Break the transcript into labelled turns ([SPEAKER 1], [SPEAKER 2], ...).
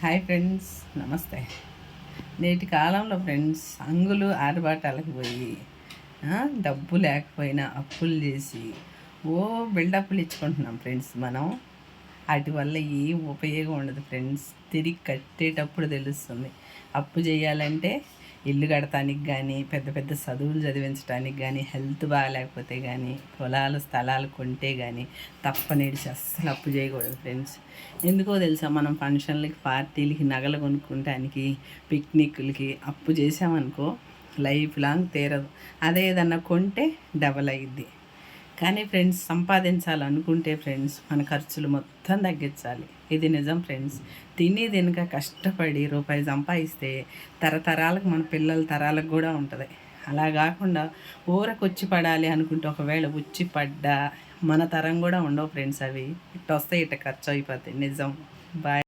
[SPEAKER 1] Hi friends, నమస్తే. నేటి కాలంలో ఫ్రెండ్స్ అంగులు ఆర్భాటాలకు పోయి డబ్బు లేకపోయినా అప్పులు చేసి బిల్డప్లు ఇచ్చుకుంటున్నాం ఫ్రెండ్స్. మనం వాటి వల్ల ఏం ఉపయోగం ఉండదు ఫ్రెండ్స్. తిరిగి కట్టేటప్పుడు తెలుస్తుంది. అప్పు చేయాలంటే ఇల్లు కడటానికి కానీ, పెద్ద పెద్ద చదువులు చదివించడానికి కానీ, హెల్త్ బాగాలేకపోతే కానీ, పొలాలు స్థలాలు కొంటే కానీ తప్పనిడిచి అస్సలు అప్పు చేయకూడదు ఫ్రెండ్స్. ఎందుకో తెలుసా, మనం ఫంక్షన్లకి, పార్టీలకి, నగలు కొనుక్కుంటానికి, పిక్నిక్లకి అప్పు చేసామనుకో లైఫ్ లాంగ్ తీరదు. అదే ఏదన్నా కొంటే డబల్ అయ్యిద్ది. కానీ ఫ్రెండ్స్, సంపాదించాలనుకుంటే ఫ్రెండ్స్ మన ఖర్చులు మొత్తం తగ్గించాలి. ఇది నిజం ఫ్రెండ్స్. తిని తినక కష్టపడి రూపాయి సంపాదిస్తే తరతరాలకు, మన పిల్లల తరాలకు కూడా ఉంటుంది. అలా కాకుండా ఊరకొచ్చి పడాలి అనుకుంటే ఒకవేళ వచ్చి పడ్డా మన తరం కూడా ఉండవు ఫ్రెండ్స్. అవి ఇట్ట వస్తాయి, ఇట్ట ఖర్చు అయిపోతాయి. నిజం. బాయ్.